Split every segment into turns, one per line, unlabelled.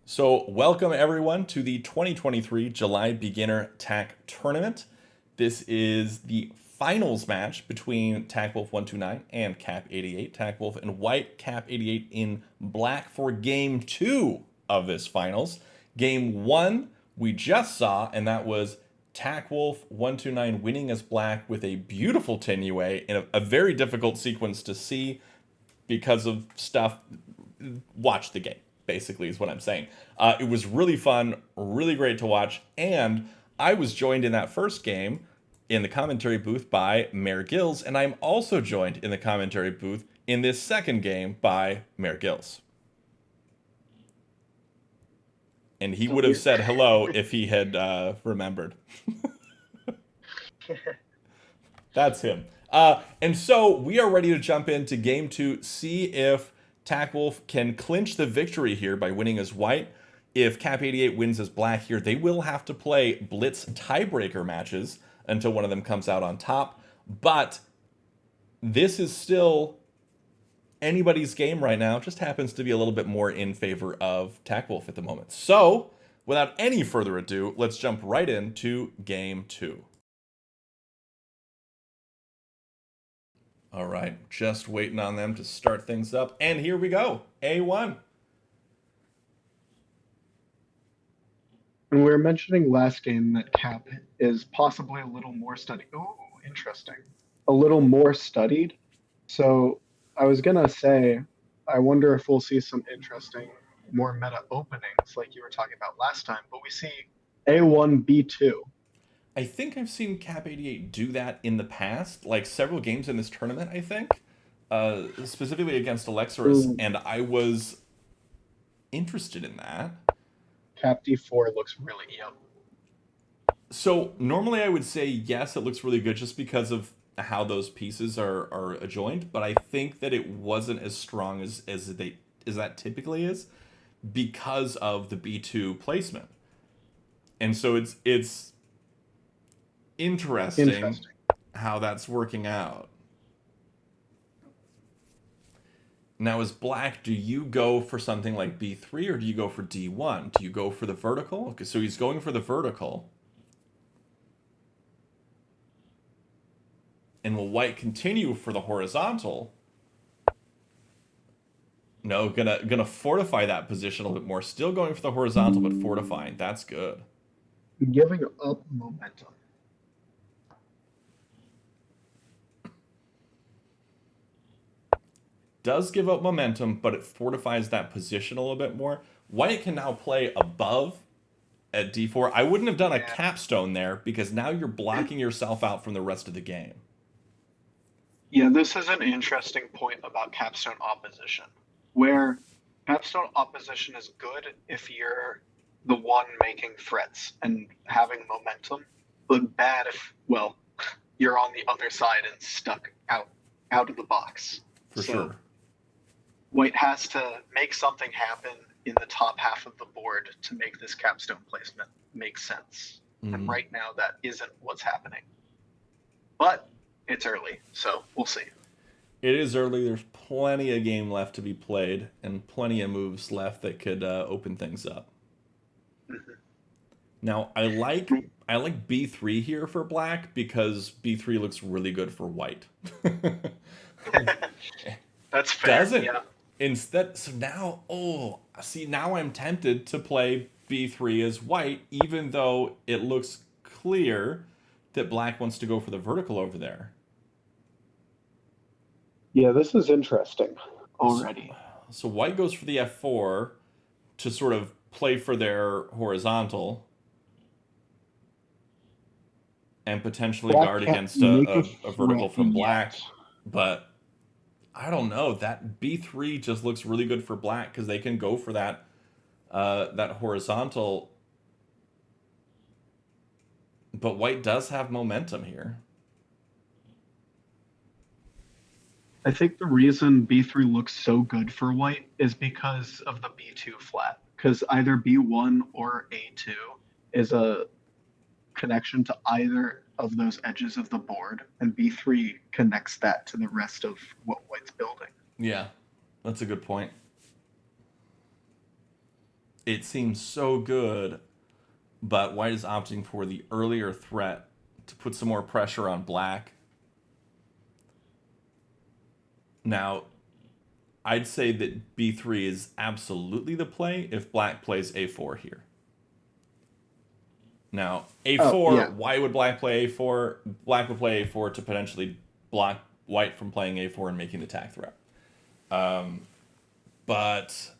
So, welcome everyone to the 2023 July Beginner TAC Tournament. This is the finals match between Takwolf129 and Cap88. Takwolf in white, Cap88 in black for game 2 of this finals. Game 1 we just saw, and that was Takwolf129 winning as black with a beautiful Tinuë in a very difficult sequence to see because of stuff. Watch the game, basically, is what I'm saying. It was really fun, really great to watch, and I was joined in that first game in the commentary booth by Mayor Gills, and I'm also joined in the commentary booth in this second game by Mayor Gills. And he would have said hello if he had remembered. That's him. And so we are ready to jump into game 2, see if Takwolf can clinch the victory here by winning as white. If Cap88 wins as black here, they will have to play blitz tiebreaker matches until one of them comes out on top. But this is still anybody's game right now. It just happens to be a little bit more in favor of Takwolf at the moment. So, without any further ado, let's jump right into game 2. All right, just waiting on them to start things up. And here we go, A1.
And we were mentioning last game that Cap is possibly a little more studied. Ooh, interesting. A little more studied. So I was gonna say, I wonder if we'll see some interesting, more meta openings like you were talking about last time. But we see A1, B2.
I think I've seen Cap88 do that in the past, like several games in this tournament, I think, specifically against Alexorus,
Ooh,
and I was interested in that.
Cap D4 looks really yep.
So normally I would say yes, it looks really good just because of how those pieces are adjoined, but I think that it wasn't as strong as that typically is because of the B2 placement. And so it's interesting
Interesting.
how that's working out. Now, as black, do you go for something like B3 or do you go for D1? Do you go for the vertical? Okay, so he's going for the vertical. And will white continue for the horizontal? No, gonna fortify that position a little bit more. Still going for the horizontal, but fortifying. That's good.
Giving up momentum.
Does give up momentum, but it fortifies that position a little bit more. White can now play above at D4. I wouldn't have done a
Yeah.
capstone there because now you're blocking yourself out from the rest of the game.
Yeah, this is an interesting point about capstone opposition, where capstone opposition is good if you're the one making threats and having momentum, but bad if, well, you're on the other side and stuck out of the box.
For
So
sure.
white has to make something happen in the top half of the board to make this capstone placement make sense. And
Mm-hmm.
right now that isn't what's happening. But it's early, so we'll see.
It is early. There's plenty of game left to be played and plenty of moves left that could open things up.
Mhm.
Now, I like B3 here for black because B3 looks really good for white.
That's fair.
Doesn't.
Yeah.
Instead, so now, oh, see, now I'm tempted to play B3 as white, even though it looks clear that black wants to go for the vertical over there.
Yeah, this is interesting
So,
already.
so white goes for the F4 to sort of play for their horizontal and potentially
Black
guard
can't
against
make a
a vertical
threat
from
yet.
black. But I don't know. That B3 just looks really good for black because they can go for that horizontal. But white does have momentum here.
I think the reason B3 looks so good for white is because of the B2 flat. Because either B1 or A2 is a connection to either of those edges of the board, and B3 connects that to the rest of what white's building.
Yeah, that's a good point. it seems so good, but white is opting for the earlier threat to put some more pressure on black. Now, I'd say that b3 is absolutely the play if black plays a4 here. Now,
Oh,
a4,
yeah.
why would black play a4? Black would play a4 to potentially block white from playing a4 and making the attack threat. But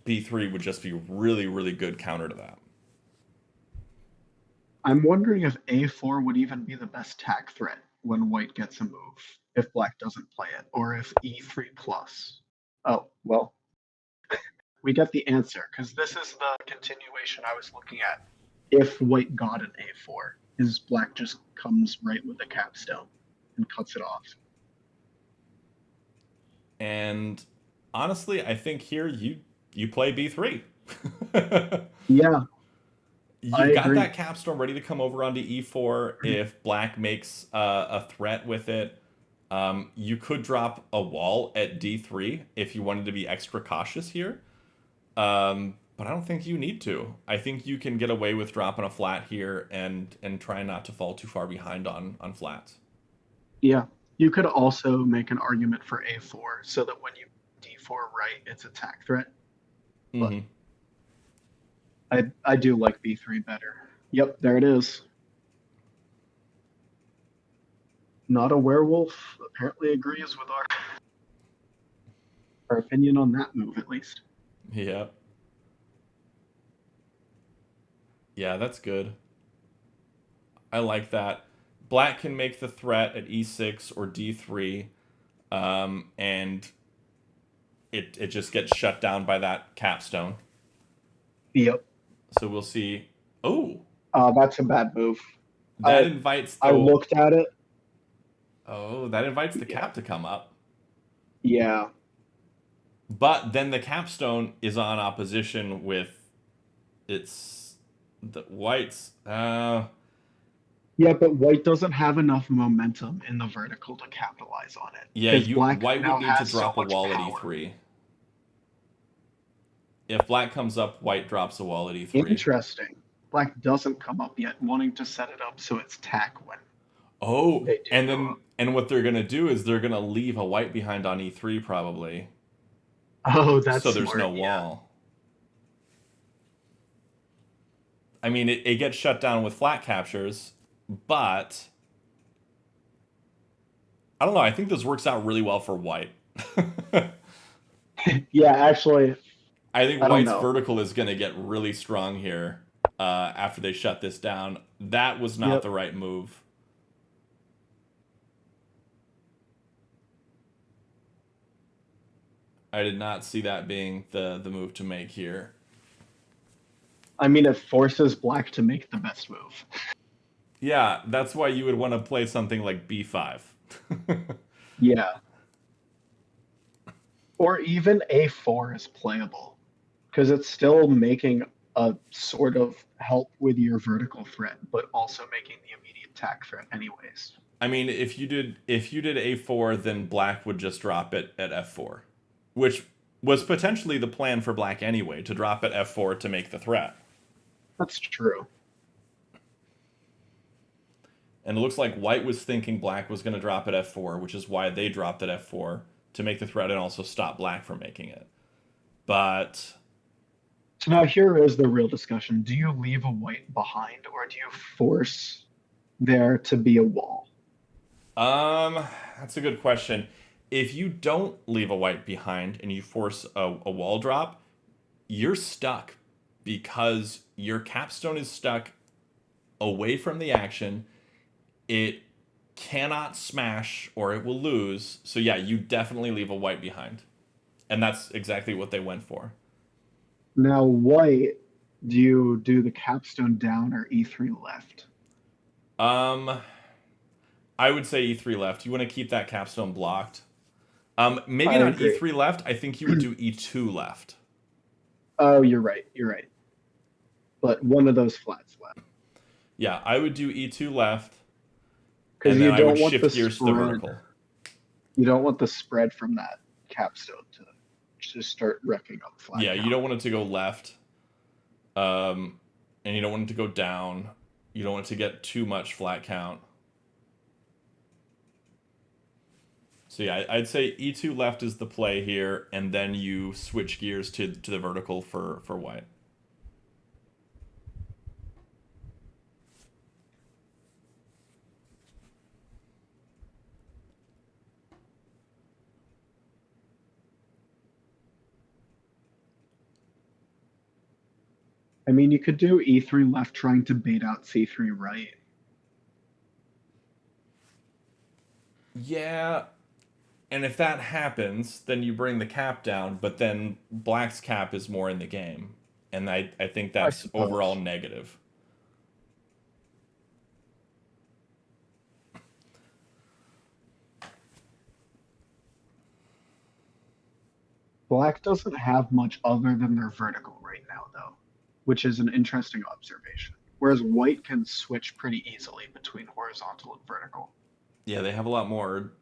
b3 would just be really, really good counter to that.
I'm wondering if a4 would even be the best tack threat when white gets a move, if black doesn't play it, or if e3 plus. Oh, well, we get the answer, because this is the continuation I was looking at. If white got an a4, his black just comes right with the capstone and cuts it off.
And honestly, I think here you play b3.
Yeah, I
You've got
agree.
that capstone ready to come over onto e4 if black makes a threat with it. You could drop a wall at d3 if you wanted to be extra cautious here. But I don't think you need to. I think you can get away with dropping a flat here and try not to fall too far behind on flats.
Yeah, you could also make an argument for a4 so that when you d4 right, it's a tack threat. But
Mm-hmm.
I do like b3 better. Yep, there it is. Not a werewolf apparently agrees with our opinion on that move, at least.
Yeah. Yeah, that's good. I like that. Black can make the threat at e6 or d3, and it just gets shut down by that capstone.
Yep.
So we'll see. Oh,
That's a bad move.
that
I
invites
I
the
looked at it.
that invites the
Yeah.
cap to come up.
Yeah.
But then the capstone is on opposition with its the whites.
Yeah, but white doesn't have enough momentum in the vertical to capitalize on it
Yeah,
because
you
black
white would
now
need to
has so
drop a
much
wall at
power.
e3. If black comes up, white drops a wall at e3.
Interesting. Black doesn't come up yet, wanting to set it up so it's tack when
Oh,
they do
and
go
then
up.
and what they're gonna do is they're gonna leave a white behind on e3 probably,
Oh, that's
so there's no
smart. Yeah.
wall. I mean, it gets shut down with flat captures, but I don't know. I think this works out really well for white.
Yeah, actually,
I think
I don't
white's
know.
vertical is gonna get really strong here after they shut this down. That was not
Yep.
the right move. I did not see that being the move to make here.
I mean, it forces black to make the best move.
Yeah, that's why you would want to play something like b5.
Yeah. Or even a4 is playable because it's still making a sort of help with your vertical threat, but also making the immediate attack threat anyways.
I mean, if you did a4, then black would just drop it at f4, which was potentially the plan for black anyway, to drop at f4 to make the threat.
That's true.
And it looks like white was thinking black was going to drop at f4, which is why they dropped at f4 to make the threat and also stop black from making it. But
So now here is the real discussion. Do you leave a white behind or do you force there to be a wall?
um, that's a good question. If you don't leave a white behind and you force a wall drop, you're stuck because your capstone is stuck away from the action. It cannot smash or it will lose. So yeah, you definitely leave a white behind. And that's exactly what they went for.
Now, white, do you do the capstone down or e3 left?
Um I would say e3 left. You want to keep that capstone blocked. Maybe
I
not
agree.
e3 left. I think you would do e2 left.
Oh, you're right. You're right. But one of those flats left.
Yeah, I would do e2 left
Because
and then
you
I would
don't want the
shift gears to the
spread.
vertical.
You don't want the spread from that capstone to just start wrecking up flat
Yeah, you don't
counter.
want it to go left. And you don't want it to go down. You don't want it to get too much flat count. So yeah, I'd say e2 left is the play here, and then you switch gears to the vertical for white.
I mean, you could do e3 left trying to bait out c3 right.
Yeah, and if that happens, then you bring the cap down, but then black's cap is more in the game. And I think
I
that's overall
suppose.
negative.
Black doesn't have much other than their vertical right now, though, which is an interesting observation. Whereas white can switch pretty easily between horizontal and vertical.
Yeah, they have a lot more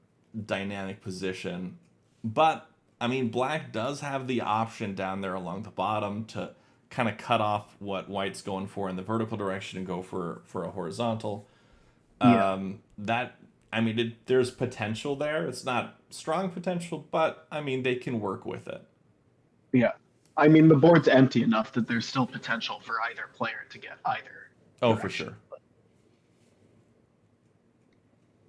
dynamic position. But, I mean, black does have the option down there along the bottom to kind of cut off what white's going for in the vertical direction and go for a horizontal.
Yeah,
That, I mean, there's potential there. It's not strong potential, but, I mean, they can work with it.
yeah. I mean, the board's empty enough that there's still potential for either player to get either
Oh, for
direction.
sure.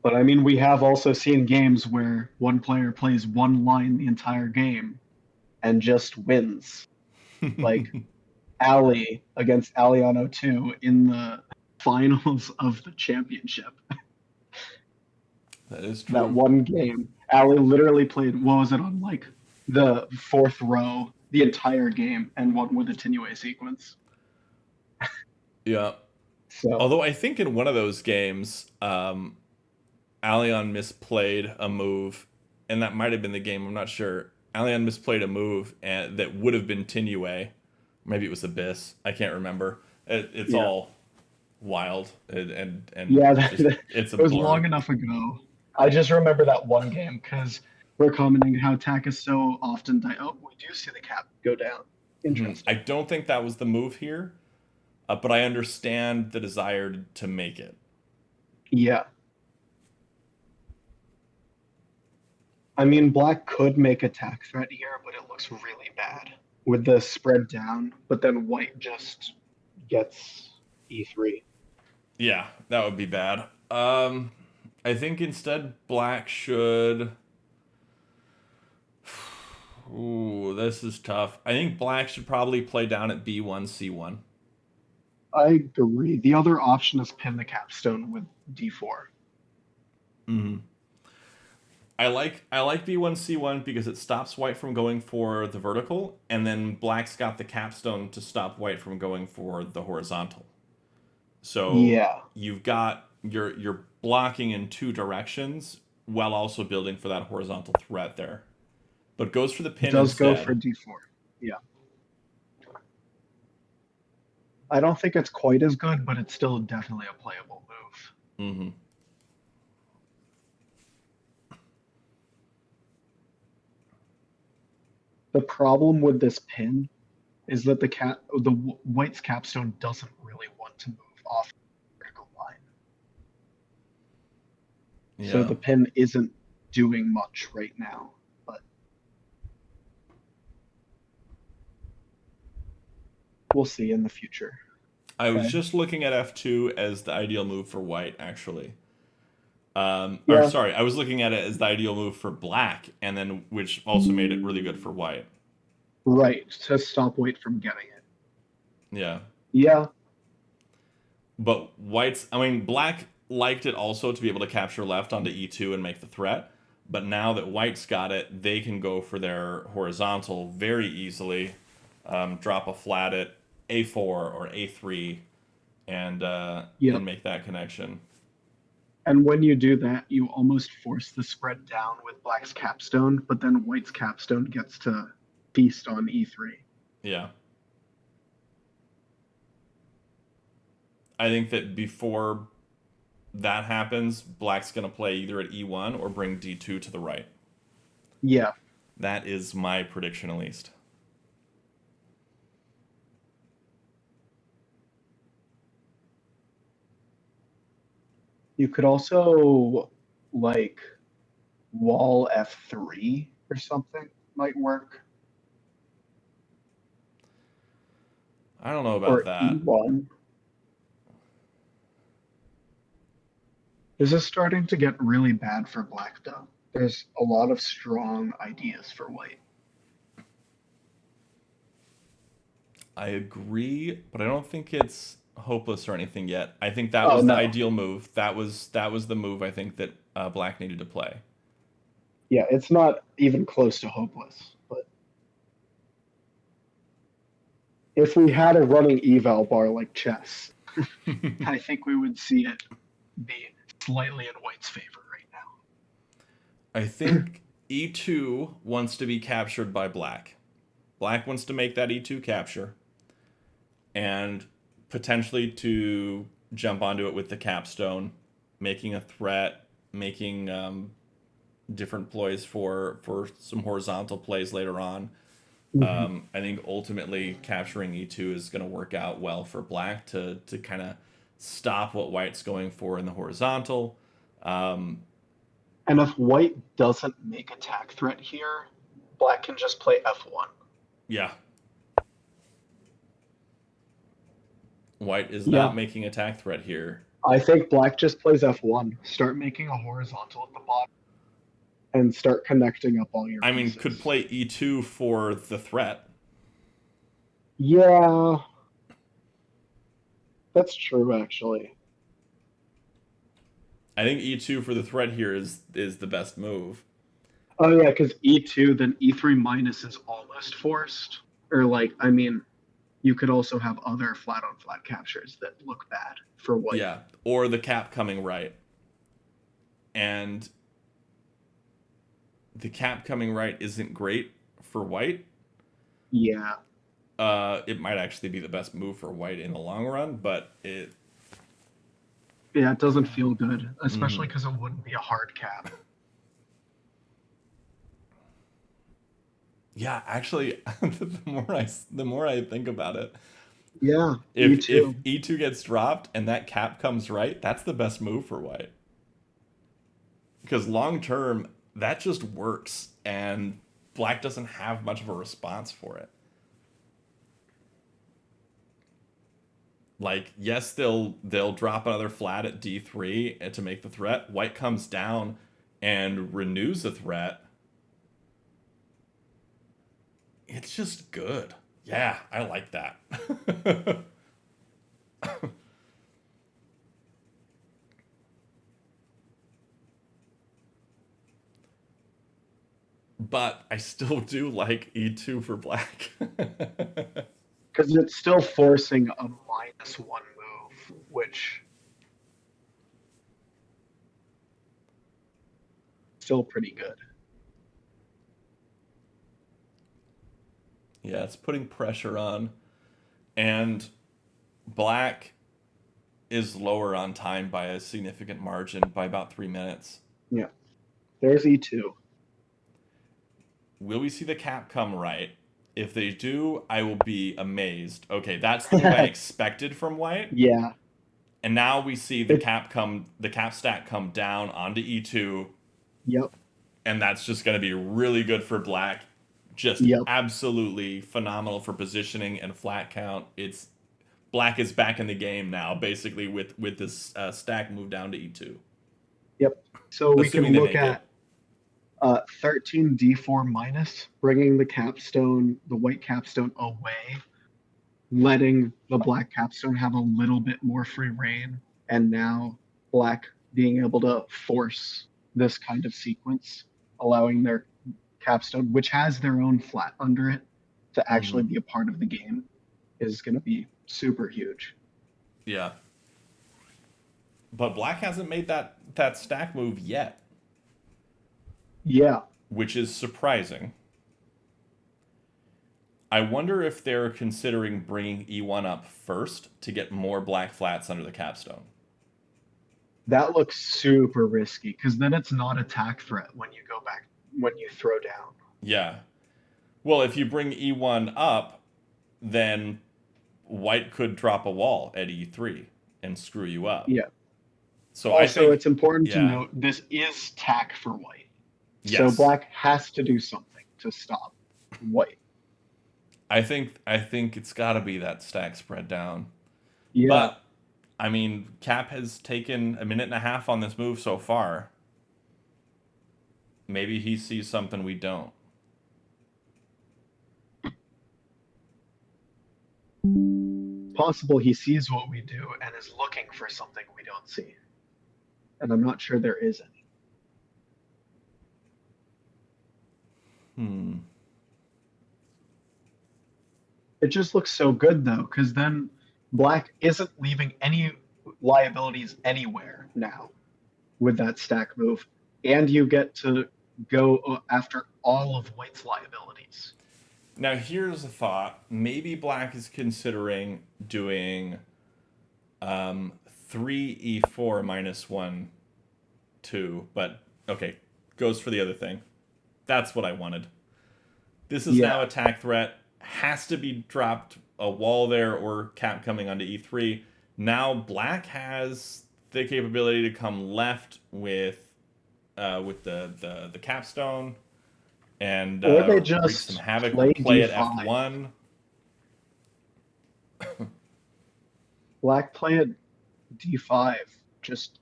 But I mean, we have also seen games where one player plays one line the entire game and just wins. Like Ali against Aliano 2 in the finals of the championship.
That is
That
true.
one game, Ali literally played, what was it, on like the fourth row the entire game and won with a Tinuë sequence.
Yeah.
So,
Although I think in one of those games, Allion misplayed a move, and that might have been the game. I'm not sure. Allion misplayed a move and that would have been Tinuë. Maybe it was Abyss. I can't remember. It's
yeah.
all wild and
Yeah,
just
it
it's a
was
blur.
long enough ago. I just remember that one game because we're commenting how attack is so often oh, we do see the cap go down.
I
Interesting.
don't think that was the move here, but I understand the desire to make it.
Yeah. I mean, black could make attack threat here, but it looks really bad with the spread down, but then white just gets e3.
Yeah, that would be bad. I think instead black should. Ooh, this is tough. I think black should probably play down at b1 c1.
I agree. The other option is pin the capstone with d4.
Mm-hmm. I like b1 c1 because it stops white from going for the vertical, and then black's got the capstone to stop white from going for the horizontal. So
Yeah,
you've got you're blocking in two directions while also building for that horizontal threat there. But goes for the
it
pin
does go for
instead.
d4. Yeah. I don't think it's quite as good, but it's still definitely a playable move.
Mm-hmm.
The problem with this pin is that the white's capstone doesn't really want to move off the vertical line. So
Yeah.
the pin isn't doing much right now, but we'll see in the future.
I was
Okay.
just looking at f2 as the ideal move for white, actually. Or
Yeah,
sorry, I was looking at it as the ideal move for black, and then which also made it really good for white.
right. To stop white from getting it.
Yeah,
Yeah,
but white's, I mean, black liked it also to be able to capture left onto e2 and make the threat. But now that white's got it, they can go for their horizontal very easily, drop a flat at a4 or a3,
yeah.
and make that connection.
And when you do that, you almost force the spread down with black's capstone, but then white's capstone gets to feast on e3.
Yeah. I think that before that happens, black's going to play either at e1 or bring d2 to the right.
Yeah,
That is my prediction, at least.
You could also like wall f3 or something might work,
I don't know about
or
that.
e1. This is starting to get really bad for black though. There's a lot of strong ideas for white.
I agree, but I don't think it's hopeless or anything yet. I think that
Oh
was the
no.
ideal move. That was the move I think that Black needed to play.
Yeah, it's not even close to hopeless. But if we had a running eval bar like chess, I think we would see it be slightly in white's favor right
I
now.
think e2 wants to be captured by Black. Black wants to make that e2 capture and potentially to jump onto it with the capstone, making a threat, making different ploys for some horizontal plays later on.
Mhm.
I think ultimately capturing e2 is going to work out well for Black to kind of stop what White's going for in the horizontal. Um,
And if white doesn't make attack threat here, black can just play f1.
yeah, White is not
Yeah,
making attack threat here.
I think black just plays f1. Start making a horizontal at the bottom and start connecting up all your
I mean, could
pieces.
play e2 for the threat.
Yeah, that's true actually.
I think e2 for the threat here is the best move.
Oh yeah, because e2, then e3 minus is almost forced. Or like, I mean, you could also have other flat on flat captures that look bad for white.
Yeah, or the cap coming right, and the cap coming right isn't great for White.
Yeah,
It might actually be the best move for White in the long run, but
yeah, it doesn't feel good,
mhm.
especially because it wouldn't be a hard cap.
Yeah, actually, the more I think about it,
Yeah,
if
e2.
e2 gets dropped and that cap comes right, that's the best move for White because long term that just works, and Black doesn't have much of a response for it. Like, yes, they'll drop another flat at d3 to make the threat. White comes down and renews the threat. It's just good. Yeah, I like that. But I still do like e2 for Black.
Because it's still forcing a -1 move, which is still pretty good.
Yeah, it's putting pressure on, and Black is lower on time by a significant margin by about 3 minutes.
Yeah, there's e2.
Will we see the cap come right? If they do, I will be amazed. Okay, that's the move I expected from White.
Yeah,
And now we see
it.
the cap stack come down onto e2,
Yep,
and that's just going to be really good for Black. Just
yep,
absolutely phenomenal for positioning and flat count. It's Black is back in the game now, basically with this stack move down to e2,
yep. So we can
assuming they
look
make it.
at 13 d4 minus, bringing the white capstone away, letting the black capstone have a little bit more free reign, and now black being able to force this kind of sequence, allowing their capstone, which has their own flat under it, to actually
Hmm.
be a part of the game, is going to be super huge.
Yeah, but Black hasn't made that stack move yet,
Yeah,
which is surprising. I wonder if they're considering bringing E1 up first to get more Black flats under the capstone.
that looks super risky because then it's not attack threat when you go back, when you throw down.
Yeah. Well, if you bring E1 up, then White could drop a wall at E3 and screw you up.
Yeah,
So I
Also,
think,
it's important to
yeah,
note this is tack for white. So
yes,
black has to do something to stop white.
I think it's got to be that stack spread down.
Yeah,
But I mean, Cap has taken a minute and a half on this move so far. Maybe he sees something we don't.
possible he sees what we do and is looking for something we don't see. And I'm not sure there is any.
Hmm.
It just looks so good though, because then black isn't leaving any liabilities anywhere now with that stack move. And you get to go after all of white's liabilities.
Now here's a thought. Maybe Black is considering doing um, 3e4 minus 1, 2, but okay, goes for the other thing. That's what I wanted. This is now
Yeah.
attack threat. Has to be dropped a wall there or Cap coming onto e3. Now Black has the capability to come left with the capstone and
Or they
wreak some
just
havoc or
play
play at
d5.
f1.
Black play at d5. Just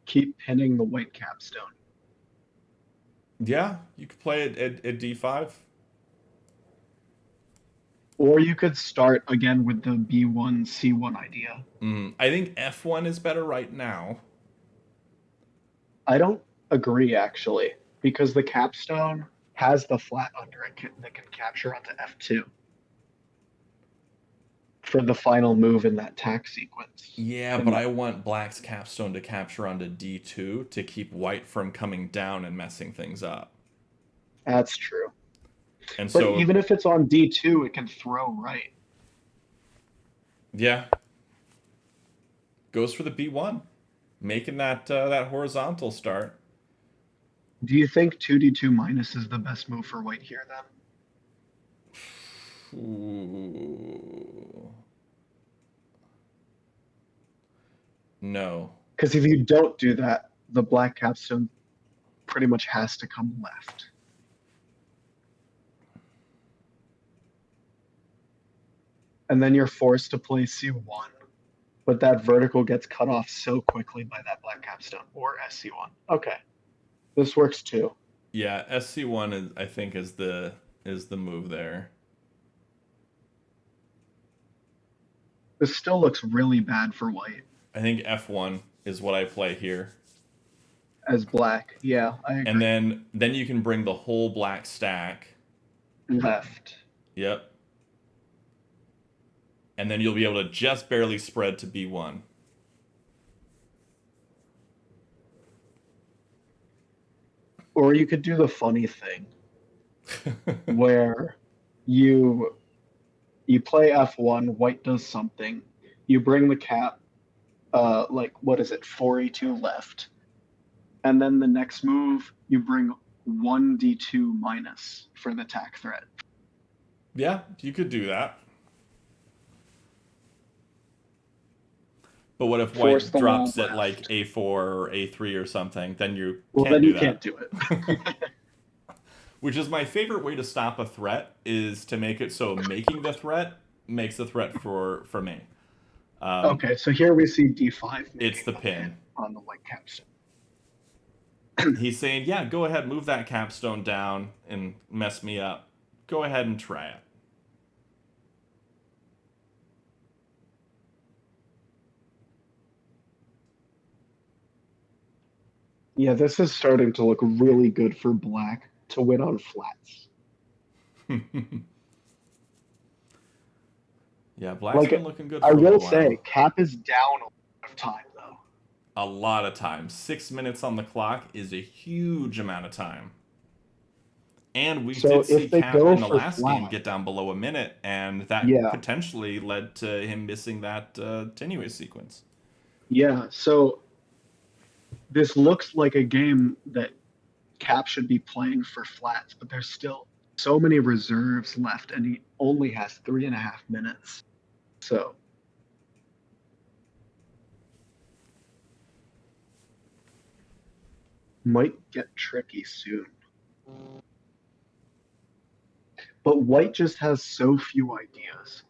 keep pinning the white capstone.
Yeah, you could play it at d5.
Or you could start again with the b1, c1 idea.
I think f1 is better right now.
I don't agree actually, because the capstone has the flat under it that can capture onto f2 for the final move in that tack sequence.
Yeah, but
And
I want Black's capstone to capture onto d2 to keep White from coming down and messing things up.
that's true.
And
But
so,
even if it's on d2, it can throw right.
yeah, goes for the b1, making that horizontal start.
Do you think 2d2 minus is the best move for white here then?
Ooh. No.
Because if you don't do that, the black capstone pretty much has to come left. And then you're forced to play c1, but that vertical gets cut off so quickly by that black capstone or sc1. Okay, this works too.
Yeah, SC1 is I think is the move there.
This still looks really bad for white
I think F1 is what I play here.
as black. Yeah, I
And
agree.
then you can bring the whole black stack.
Left.
Yep. And then you'll be able to just barely spread to B1.
Or you could do the funny thing where you you play f1, white does something, you bring the cap like what is it, 4e2 left, and then the next move you bring 1d2 minus for the tack threat.
Yeah, you could do that. But what if
Force
white
the wall
drops at like
left.
A4 or A3 or something? Then you
Well,
can't
then
do
you can't
that.
do it.
Which is my favorite way to stop a threat is to make it so making the threat makes the threat for me. Um,
Okay, so here we see d5
it's
making
the
the pin
pin.
on the white capstone.
He's saying, yeah, go ahead, move that capstone down and mess me up. Go ahead and try it.
Yeah, this is starting to look really good for black to win on flats.
Yeah, black's
Like,
been looking good
I
for a
will
little
say,
while.
cap is down a lot of time, though.
A lot of time. 6 minutes on the clock is a huge amount of time. And we
So
did see
if they
Cap
go
in the
for
last game
flat,
get down below a minute, and that
yeah,
potentially led to him missing that Tinuë sequence.
yeah. So this looks like a game that cap should be playing for flats, but there's still so many reserves left, and he only has 3.5 minutes. So Might get tricky soon. But white just has so few ideas.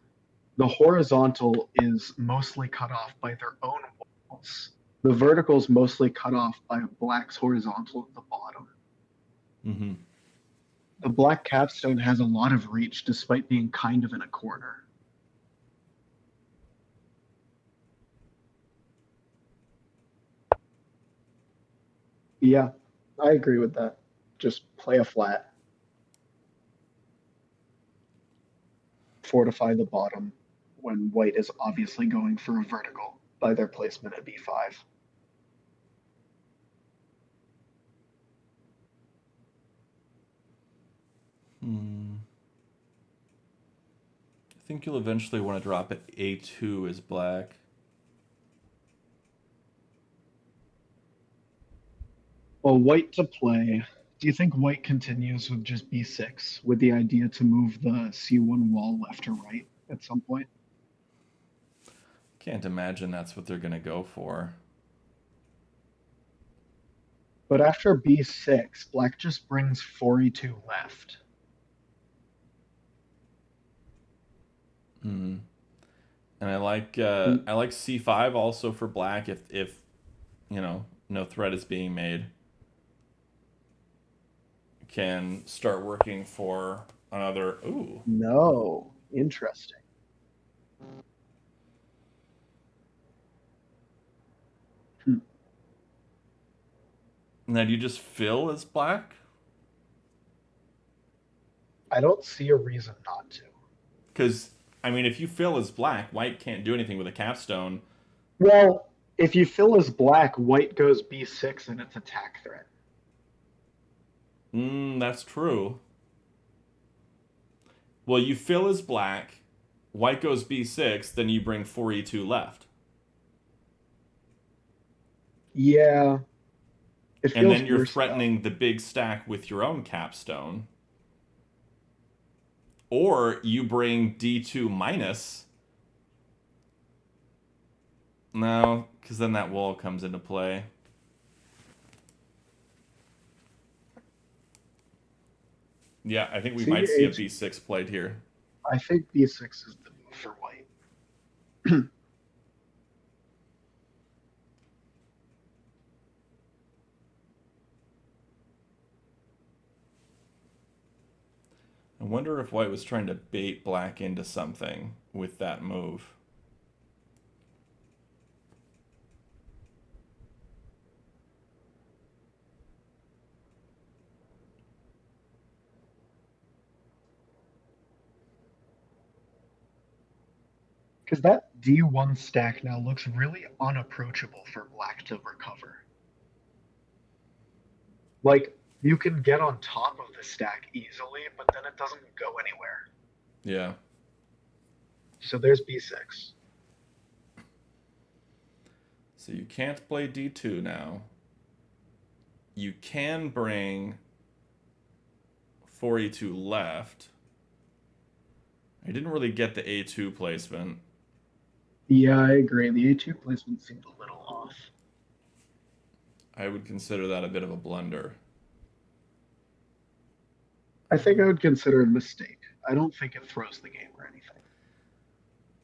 The horizontal is mostly cut off by their own walls. The vertical is mostly cut off by black's horizontal at the bottom.
Mm-hmm.
The black capstone has a lot of reach despite being kind of in a corner. Yeah, I agree with that. Just play a flat, fortify the bottom when white is obviously going for a vertical by their placement at b5.
Hmm. I think you'll eventually want to drop it a2 as black.
Well, white to play. Do you think white continues with just b6 with the idea to move the c1 wall left or right at some point?
Can't imagine that's what they're going to go for.
But after b6, black just brings 4e2 left.
Hmm. And
Mm,
I like c5 also for black if no threat is being made. Can start working for another. Ooh.
No, interesting. Hmm.
Now do you just fill as black?
I don't see a reason not to.
Because I mean, if you fill as black, white can't do anything with a capstone.
Well, if you fill as black, white goes b6 and it's attack threat.
That's true. Well, you fill as black, white goes b6, then you bring 4e2 left.
Yeah, it
And
feels
then you're
worse though.
threatening the big stack with your own capstone. Or you bring d2 minus. No, because then that wall comes into play. Yeah, I think we
See,
might see a b6 played here.
I think b6 is the move for white.
I wonder if white was trying to bait black into something with that move.
Because that d1 stack now looks really unapproachable for black to recover. Like, you can get on top of the stack easily, but then it doesn't go anywhere.
Yeah.
So there's b6.
So you can't play d2 now. You can bring 4e2 left. I didn't really get the a2 placement.
Yeah, I agree. The a2 placement seemed a little off.
I would consider that a bit of a blunder.
I think I would consider it a mistake. I don't think it throws the game or anything.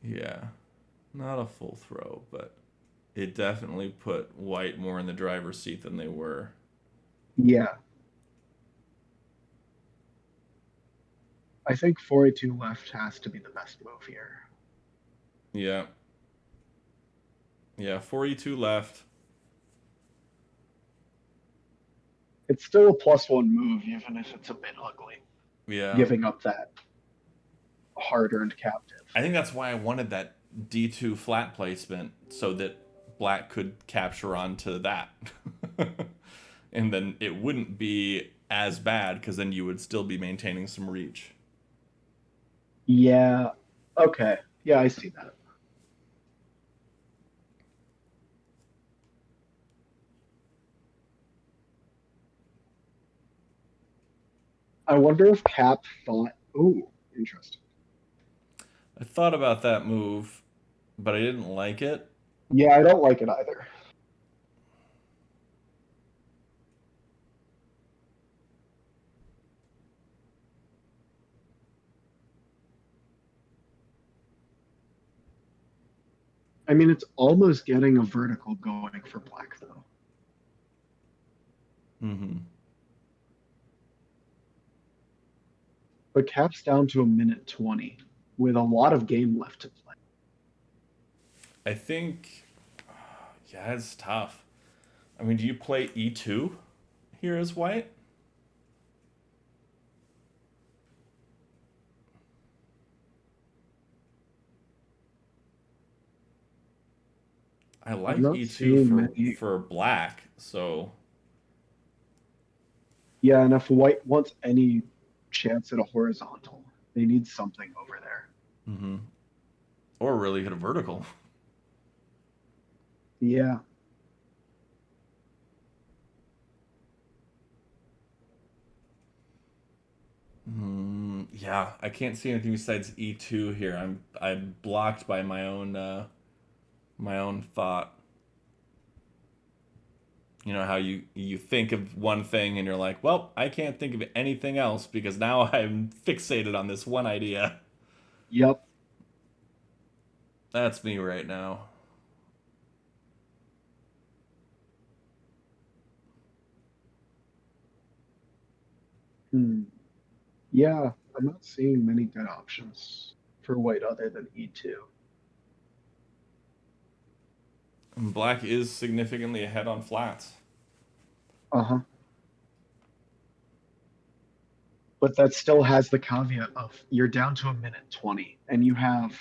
Yeah. Not a full throw, but it definitely put white more in the driver's seat than they were.
Yeah, I think 4a2 left has to be the best move here.
Yeah. Yeah, 4e2 left.
It's still a +1 move, even if it's a bit ugly,
Yeah.
giving up that hard-earned captive.
I think that's why I wanted that d2 flat placement so that black could capture onto that. And then it wouldn't be as bad because then you would still be maintaining some reach.
Yeah, okay. Yeah, I see that. I wonder if Cap thought, ooh, interesting.
I thought about that move, but I didn't like it.
Yeah, I don't like it either. I mean, it's almost getting a vertical going for black, though.
Mm-hmm.
But cap's down to a minute 20 with a lot of game left to play.
I think, yeah, it's tough. I mean, do you play e2 here as white? I
I'm
like
not
e2
seeing
for
many.
black, so
Yeah, and if white wants any chance at a horizontal, they need something over there.
mm-hmm. Or really hit a vertical.
Yeah.
Yeah, I can't see anything besides e2 here. I'm blocked by my own thought. You know how you think of one thing and you're like, well, I can't think of anything else because now I'm fixated on this one idea.
Yep.
That's me right now.
Hmm. Yeah, I'm not seeing many good options for white other than E2.
Black is significantly ahead on flats.
Uh-huh. But that still has the caveat of you're down to a minute 20 and you have,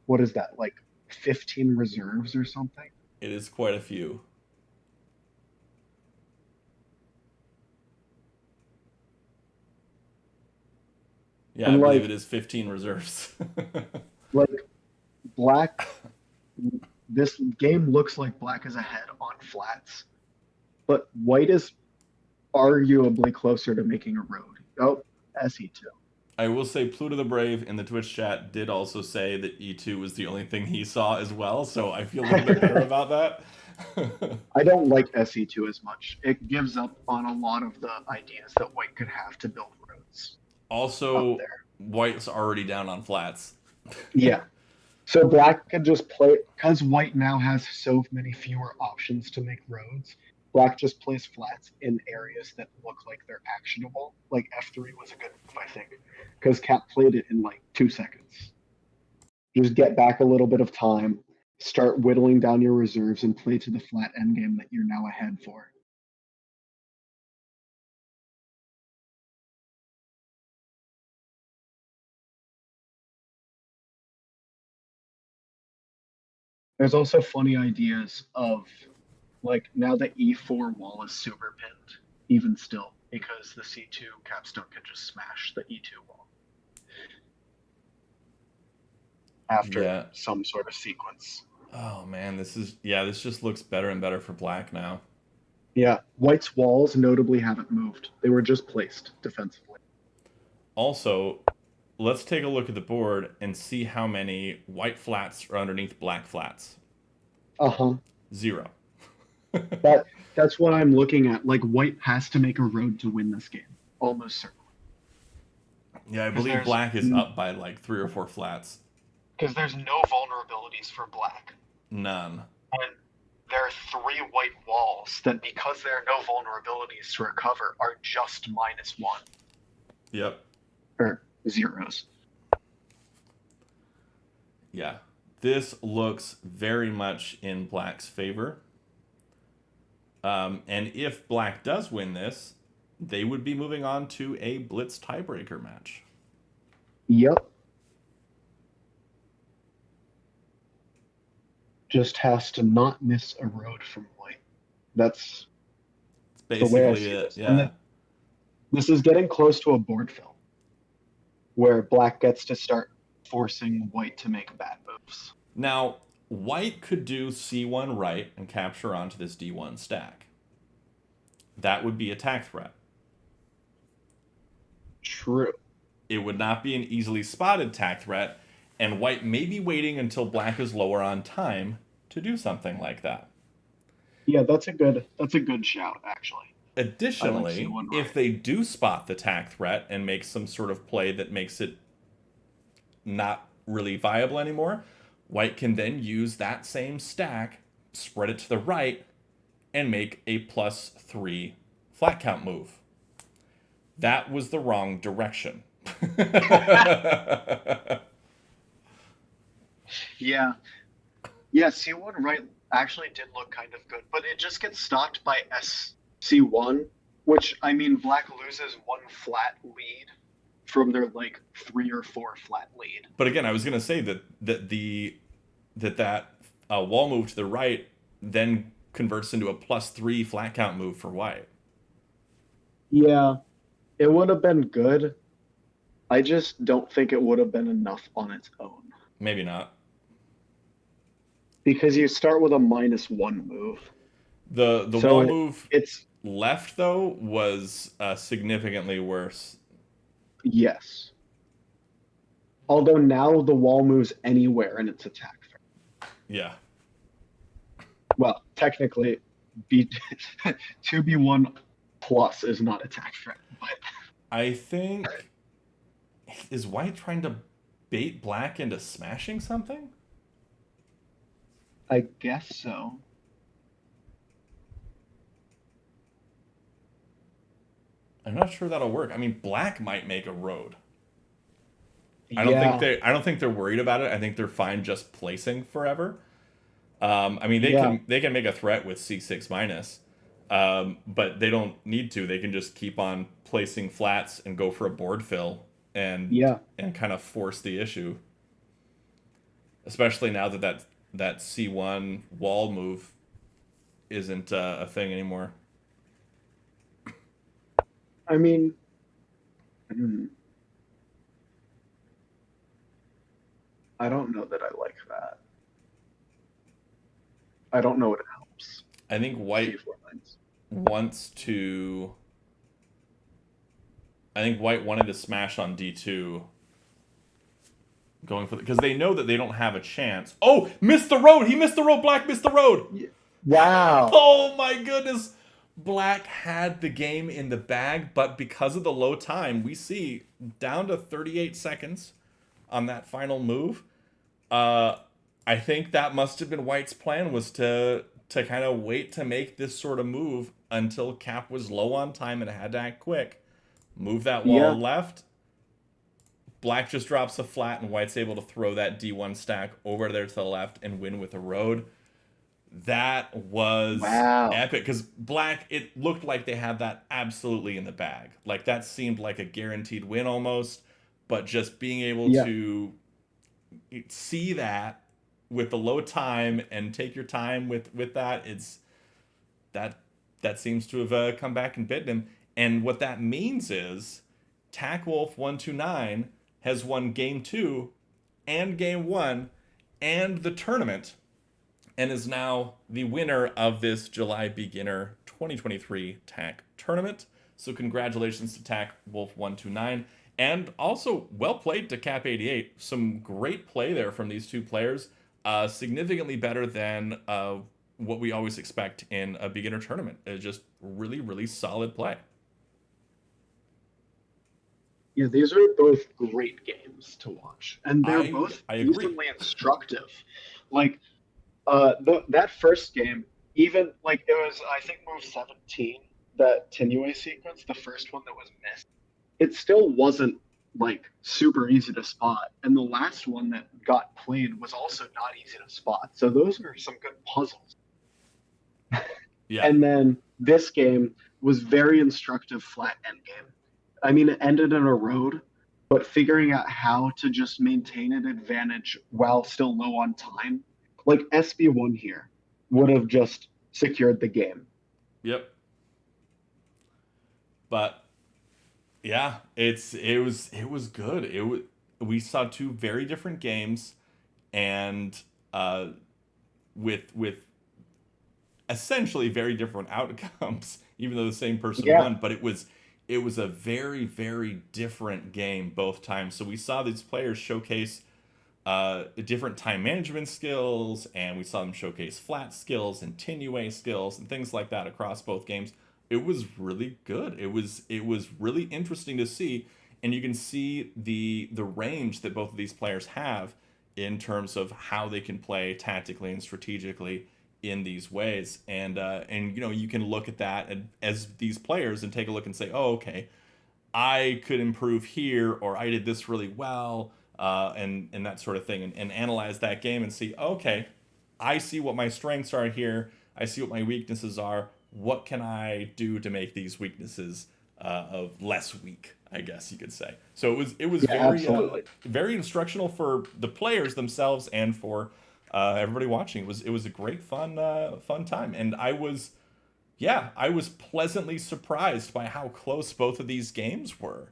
what is that, like 15 reserves or something?
It is quite a few. Yeah, I
And
believe it
like
is 15 reserves.
like black, this game looks like black is ahead on flats, but white is arguably closer to making a road. Oh, SE2.
I will say Pluto the Brave in the Twitch chat did also say that E2 was the only thing he saw as well, so I feel a little bit better about that.
I don't like SE2 as much. It gives up on a lot of the ideas that white could have to build roads up
Also,
there.
White's already down on flats.
Yeah. So black can just play because white now has so many fewer options to make roads. Black just plays flats in areas that look like they're actionable. Like F3 was a good move, I think, because Cap played it in like 2 seconds. Just get back a little bit of time, start whittling down your reserves, and play to the flat endgame that you're now ahead for. There's also funny ideas of like now the E4 wall is super pinned, even still, because the C2 capstone can just smash the E2 wall after
Yeah.
some sort of sequence.
Oh man, this just looks better and better for black now.
Yeah, white's walls notably haven't moved. They were just placed defensively.
Also, let's take a look at the board and see how many white flats are underneath black flats.
Uh-huh.
0.
That that's what I'm looking at. Like white has to make a road to win this game, almost certainly.
Yeah, I
Because
believe
there's
black is up by like 3 or 4 flats.
because there's no vulnerabilities for black.
None.
And there are three white walls that, because there are no vulnerabilities to recover, are just -1
Yep.
or zeros.
Yeah. This looks very much in black's favor. And if black does win this, they would be moving on to a blitz tiebreaker match.
Yep. Just has to not miss a road from white. That's
It's
the way I
basically
see
it.
this. And
Yeah.
then this is getting close to a board fill where black gets to start forcing white to make bad moves.
Now, white could do c1 right and capture onto this d1 stack. That would be attack threat.
True.
It would not be an easily spotted attack threat, and white may be waiting until black is lower on time to do something like that.
Yeah, that's a good shout, actually. I like
Additionally,
C1
if
right.
they do spot the attack threat and make some sort of play that makes it not really viable anymore, White can then use that same stack, spread it to the right, and make a +3 flat count move. That was the wrong direction.
Yeah. Yeah, C1 right actually did look kind of good, but it just gets stopped by SC1, which I mean Black loses one flat lead from their like 3 or 4 flat lead.
But again, I was gonna say that wall move to the right then converts into a +3 flat count move for White.
Yeah, it would have been good. I just don't think it would have been enough on its own.
Maybe not.
Because you start with a -1 move.
The wall
So
move
it's
left though was significantly worse.
yes. Although now the wall moves anywhere in its attack phase.
Yeah.
Well, technically, B 2B1 plus is not attack threat, but
I think is White trying to bait Black into smashing something?
I guess so.
I'm not sure that'll work. I mean, Black might make a road.
Yeah,
I don't think they're worried about it. I think they're fine just placing forever. I mean,
yeah,
they can make a threat with C6 minus, but they don't need to. They can just keep on placing flats and go for a board fill
yeah,
and kind of force the issue. Especially now that C1 wall move isn't a thing anymore.
I mean, hmm, I don't know that I like that. I don't know what it helps.
I think White
C4 lines.
wants to. I think White wanted to smash on D2, going for because they know that they don't have a chance. Oh, missed the road! He missed the road. Black missed the road.
Wow.
Oh my goodness! Black had the game in the bag, but because of the low time, we see down to 38 seconds on that final move. Uh, I think that must have been White's plan was to kind of wait to make this sort of move until Cap was low on time and had to act quick. Move that wall
Yeah,
left. Black just drops a flat, and White's able to throw that D1 stack over there to the left and win with a road. That was
wow.
epic because Black, it looked like they had that absolutely in the bag. Like that seemed like a guaranteed win almost, but just being able
Yeah,
to see that with the low time and take your time with that, it's that that seems to have come back and bitten him. And what that means is Takwolf129 has won game 2 and game 1 and the tournament and is now the winner of this July Beginner 2023 TAC tournament. So congratulations to Takwolf129 and also well played to Cap88. Some great play there from these two players. Significantly better than what we always expect in a beginner tournament. It's just really, really solid play.
yeah, these are both great games to watch, and they're both
I agree.
decently instructive. Like, that first game, even like it was, I think, move 17, that Tinuë sequence, the first one that was missed. It still wasn't like super easy to spot, and the last one that got played was also not easy to spot. So those are some good puzzles.
Yeah.
And then this game was very instructive flat endgame. I mean, it ended in a road, but figuring out how to just maintain an advantage while still low on time, like SB1 here, would have just secured the game.
Yep. But yeah, it was good. We saw two very different games, and with essentially very different outcomes, even though the same person
Yeah,
won. But it was a very very different game both times. So we saw these players showcase different time management skills, and we saw them showcase flat skills and Tinuë skills and things like that across both games. It was really good. It was really interesting to see, and you can see the range that both of these players have in terms of how they can play tactically and strategically in these ways. And you can look at that as these players and take a look and say, oh, okay, I could improve here, or I did this really well, and that sort of thing, and analyze that game and see, okay, I see what my strengths are here. I see what my weaknesses are. What can I do to make these weaknesses of less weak, I guess you could say. So it was very very instructional for the players themselves and for everybody watching. It was a great fun time, and I was pleasantly surprised by how close both of these games were.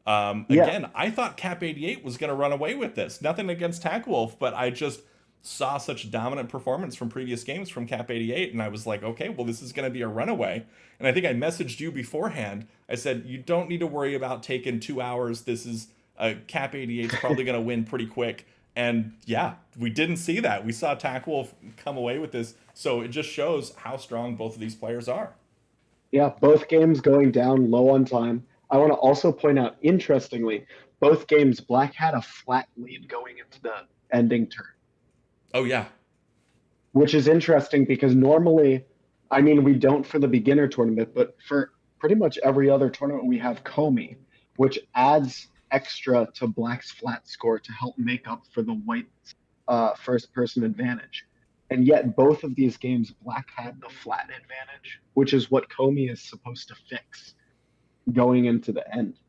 Again, I thought Cap88 was going to run away with this. Nothing against Takwolf, but I just saw such dominant performance from previous games from Cap88, and I was like, okay, well, this is going to be a runaway. And I think I messaged you beforehand. I said, you don't need to worry about taking 2 hours. This is Cap88's probably going to win pretty quick. And yeah, we didn't see that. We saw Takwolf come away with this. So it just shows how strong both of these players are.
Yeah, both games going down low on time. I want to also point out, interestingly, both games, Black had a flat lead going into the ending turn.
Oh, yeah.
Which is interesting because normally, I mean, we don't for the beginner tournament, but for pretty much every other tournament, we have Comey, which adds extra to Black's flat score to help make up for the White's first-person advantage. And yet, both of these games, Black had the flat advantage, which is what Comey is supposed to fix going into the end.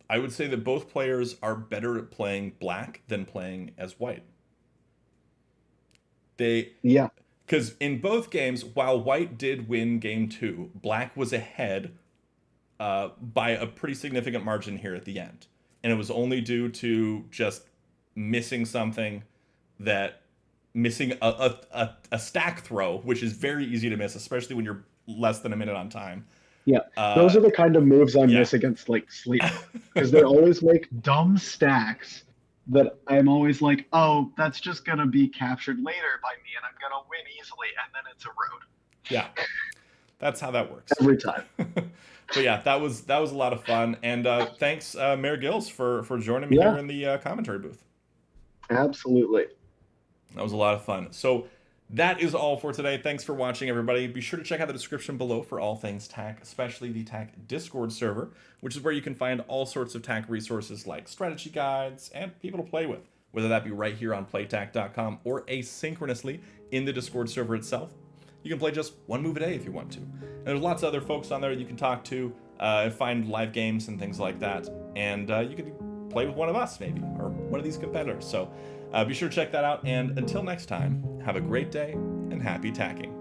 I would say that both players are better at playing Black than playing as White. Because in both games, while White did win game 2, Black was ahead by a pretty significant margin here at the end. And it was only due to just missing a stack throw, which is very easy to miss, especially when you're less than a minute on time.
Yeah, those are the kind of moves I miss against like Sleep, because they always make dumb stacks that I'm always like, oh, that's just going to be captured later by me and I'm going to win easily, and then it's a road.
Yeah, that's how that works.
Every time.
But yeah, that was a lot of fun. And thanks, Mayor Gills, for joining me here in the commentary booth.
Absolutely.
That was a lot of fun. So that is all for today. Thanks for watching, everybody. Be sure to check out the description below for all things TAC, especially the TAC Discord server, which is where you can find all sorts of TAC resources like strategy guides and people to play with, whether that be right here on playtac.com or asynchronously in the Discord server itself. You can play just one move a day if you want to. And there's lots of other folks on there you can talk to, find live games and things like that. And you can play with one of us, maybe, or one of these competitors. So be sure to check that out. And until next time, have a great day and happy tacking.